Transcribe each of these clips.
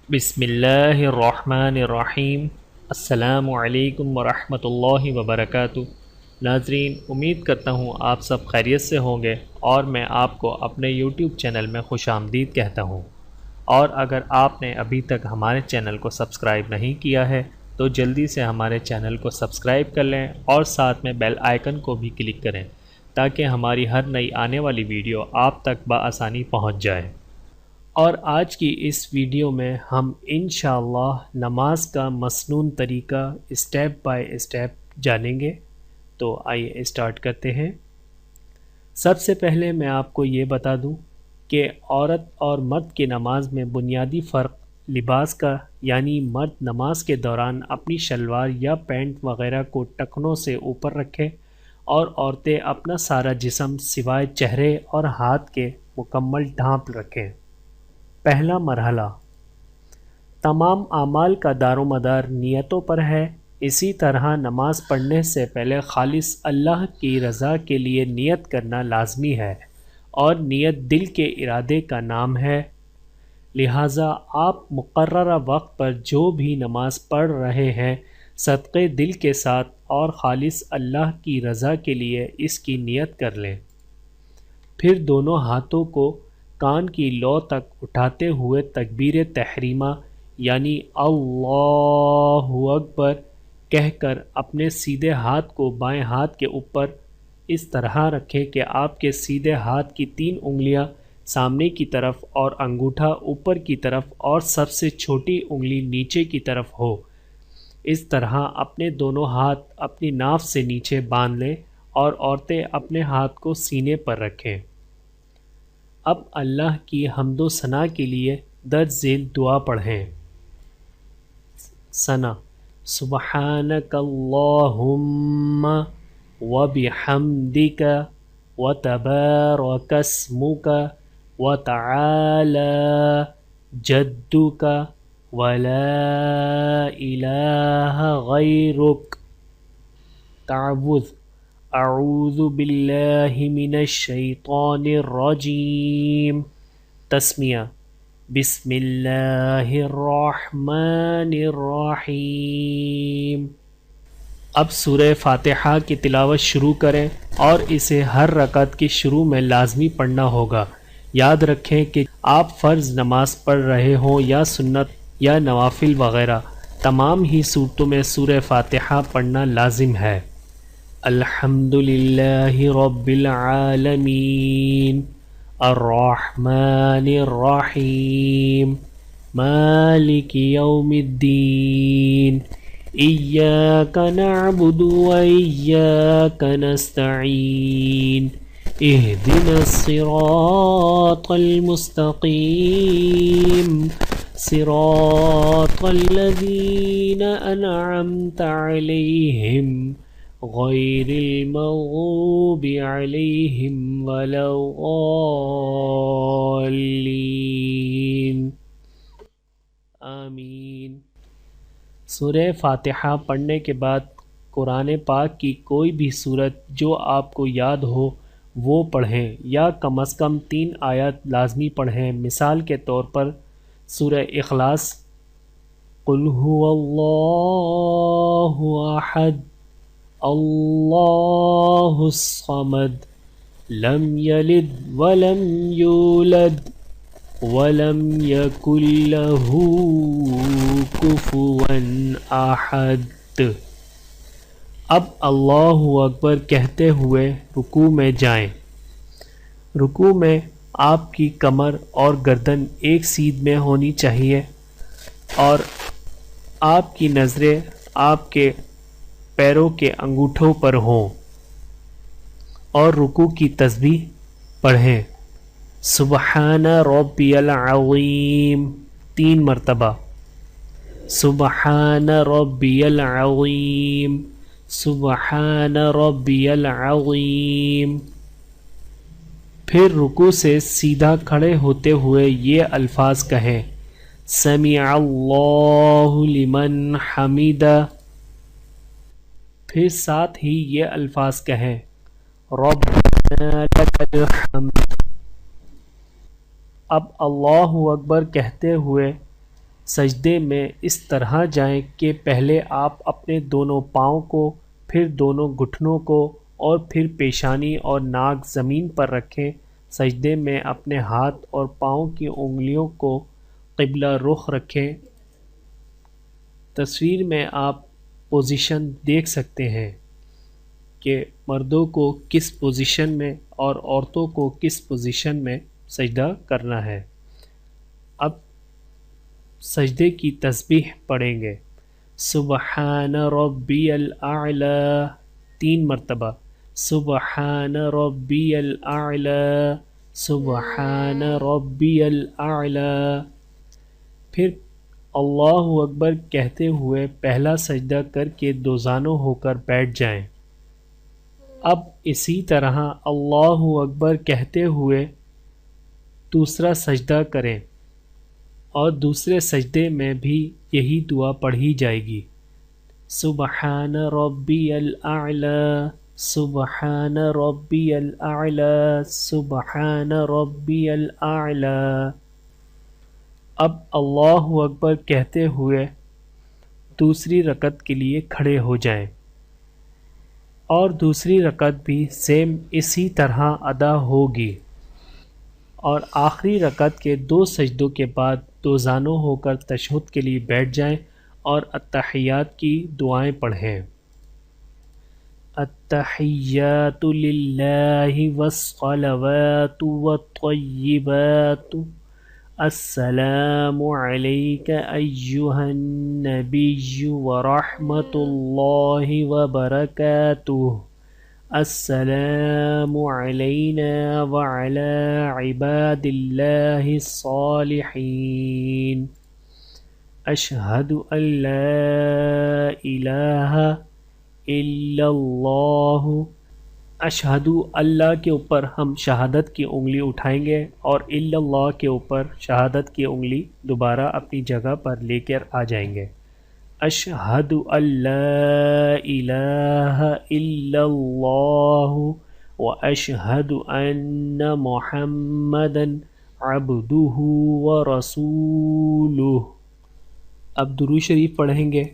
بسم اللہ الرحمن الرحیم۔ السلام علیکم ورحمۃ اللہ وبرکاتہ۔ ناظرین، امید کرتا ہوں آپ سب خیریت سے ہوں گے اور میں آپ کو اپنے یوٹیوب چینل میں خوش آمدید کہتا ہوں۔ اور اگر آپ نے ابھی تک ہمارے چینل کو سبسکرائب نہیں کیا ہے تو جلدی سے ہمارے چینل کو سبسکرائب کر لیں اور ساتھ میں بیل آئیکن کو بھی کلک کریں تاکہ ہماری ہر نئی آنے والی ویڈیو آپ تک بآسانی پہنچ جائے۔ اور آج کی اس ویڈیو میں ہم انشاءاللہ نماز کا مسنون طریقہ اسٹیپ بائی اسٹیپ جانیں گے۔ تو آئیے اسٹارٹ کرتے ہیں۔ سب سے پہلے میں آپ کو یہ بتا دوں کہ عورت اور مرد کی نماز میں بنیادی فرق لباس کا، یعنی مرد نماز کے دوران اپنی شلوار یا پینٹ وغیرہ کو ٹخنوں سے اوپر رکھے اور عورتیں اپنا سارا جسم سوائے چہرے اور ہاتھ کے مکمل ڈھانپ رکھیں۔ پہلا مرحلہ، تمام اعمال کا دار و مدار نیتوں پر ہے۔ اسی طرح نماز پڑھنے سے پہلے خالص اللہ کی رضا کے لیے نیت کرنا لازمی ہے، اور نیت دل کے ارادے کا نام ہے۔ لہٰذا آپ مقررہ وقت پر جو بھی نماز پڑھ رہے ہیں، صدقے دل کے ساتھ اور خالص اللہ کی رضا کے لیے اس کی نیت کر لیں۔ پھر دونوں ہاتھوں کو کان کی لو تک اٹھاتے ہوئے تکبیر تحریمہ یعنی اللہ اکبر کہہ کر اپنے سیدھے ہاتھ کو بائیں ہاتھ کے اوپر اس طرح رکھیں کہ آپ کے سیدھے ہاتھ کی 3 انگلیاں سامنے کی طرف اور انگوٹھا اوپر کی طرف اور سب سے چھوٹی انگلی نیچے کی طرف ہو۔ اس طرح اپنے دونوں ہاتھ اپنی ناف سے نیچے باندھ لیں اور عورتیں اپنے ہاتھ کو سینے پر رکھیں۔ اب اللہ کی حمد و ثنا کے لیے درج ذیل دعا پڑھیں۔ ثنا: سبحانک اللہم وبحمدک وتبارک اسمک وتعالی جدک ولا الہ غیرک۔ تعوذ: اعوذ باللہ من الشیطان الرجیم۔ تسمیہ: بسم اللہ الرحمن الرحیم۔ اب سورہ فاتحہ کی تلاوت شروع کریں اور اسے ہر رکعت کے شروع میں لازمی پڑھنا ہوگا۔ یاد رکھیں کہ آپ فرض نماز پڑھ رہے ہوں یا سنت یا نوافل وغیرہ، تمام ہی صورتوں میں سورہ فاتحہ پڑھنا لازم ہے۔ الحمد للہ رب العالمین الرحمن الرحیم مالک یوم الدین ایاک نعبد و ایاک نستعین اہدنا الصراط المستقیم صراط الذین انعمت علیہم غیر المغضوب علیہم ولا الضالین آمین۔ سورہ فاتحہ پڑھنے کے بعد قرآن پاک کی کوئی بھی سورت جو آپ کو یاد ہو وہ پڑھیں، یا کم از کم 3 آیات لازمی پڑھیں۔ مثال کے طور پر سورہ اخلاص، قل هو اللہ احد اللہ الصمد لم یلد ولم یولد ولم یکن لہ کفوا احد۔ اب اللہ اکبر کہتے ہوئے رکوع میں جائیں۔ رکوع میں آپ کی کمر اور گردن ایک سیدھ میں ہونی چاہیے اور آپ کی نظریں آپ کے پیروں کے انگوٹھوں پر ہوں، اور رکوع کی تسبیح پڑھیں۔ سبحان ربی العظیم 3 مرتبہ، سبحان ربی العظیم، سبحان ربی العظیم۔ پھر رکوع سے سیدھا کھڑے ہوتے ہوئے یہ الفاظ کہیں: سمع اللہ لمن حمدہ۔ پھر ساتھ ہی یہ الفاظ کہیں: ربنا لک الحمد۔ اب اللہ اکبر کہتے ہوئے سجدے میں اس طرح جائیں کہ پہلے آپ اپنے دونوں پاؤں کو، پھر دونوں گھٹنوں کو اور پھر پیشانی اور ناک زمین پر رکھیں۔ سجدے میں اپنے ہاتھ اور پاؤں کی انگلیوں کو قبلہ رخ رکھیں۔ تصویر میں آپ پوزیشن دیکھ سکتے ہیں کہ مردوں کو کس پوزیشن میں اور عورتوں کو کس پوزیشن میں سجدہ کرنا ہے۔ اب سجدے کی تسبیح پڑھیں گے۔ سبحان ربی الاعلی 3 مرتبہ، سبحان ربی الاعلی، سبحان ربی الاعلی۔ پھر اللہ اکبر کہتے ہوئے پہلا سجدہ کر کے دوزانوں ہو کر بیٹھ جائیں۔ اب اسی طرح اللہ اکبر کہتے ہوئے دوسرا سجدہ کریں اور دوسرے سجدے میں بھی یہی دعا پڑھی جائے گی۔ سبحان ربی الاعلی، سبحان ربی الاعلی، سبحان ربی الاعلی۔ اب اللہ اکبر کہتے ہوئے دوسری رکعت کے لیے کھڑے ہو جائیں اور دوسری رکعت بھی سیم اسی طرح ادا ہوگی، اور آخری رکعت کے 2 سجدوں کے بعد دوزانوں ہو کر تشہد کے لیے بیٹھ جائیں اور التحیات کی دعائیں پڑھیں۔ التحیات للہ والصلوات والطیبات، السلام علیک ایہا النبی ورحمۃ اللہ وبرکاتہ، السلام علینا وعلی عباد اللہ الصالحین، اشہد ان لا الہ الا اللہ۔ اشہد اللہ کے اوپر ہم شہادت کی انگلی اٹھائیں گے اور الا اللہ کے اوپر شہادت کی انگلی دوبارہ اپنی جگہ پر لے کر آ جائیں گے۔ اشہد ان لا الہ الا اللہ واشہد ان محمدا عبدہ ورسولہ۔ اب درود شریف پڑھیں گے۔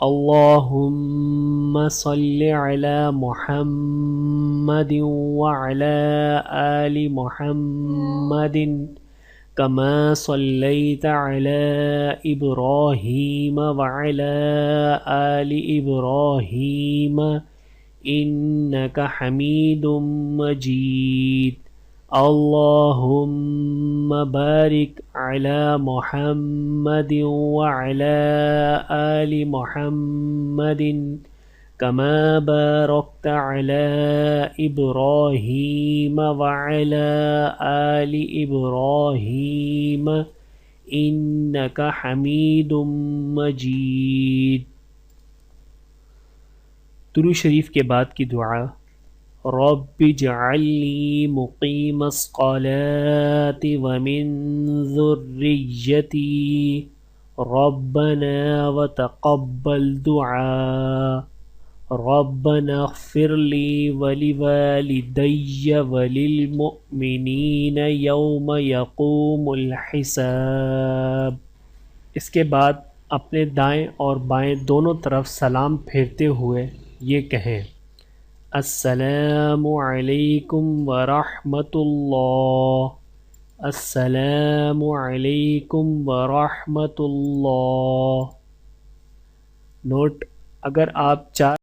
اللہم صل علی محمد وعلی آل محمد کما صلیت علی ابراہیم وعلی آل ابراہیم انک حمید مجید۔ اللہم بارک علی محمد وعلی آل محمد کما بارکت علی ابراہیم وعلی آل ابراہیم انک حمید مجید۔ درود شریف کے بعد کی دعا۔ رب اجعلنی مقیم الصلاۃ ومن ذریتی ربنا وتقبل دعاء ربنا اغفر لی ولوالدی وللمؤمنین یوم یقوم الحساب۔ اس کے بعد اپنے دائیں اور بائیں دونوں طرف سلام پھیرتے ہوئے یہ کہیں: السلام علیکم ورحمۃ اللہ، السلام علیکم ورحمۃ اللہ۔ نوٹ: اگر آپ چار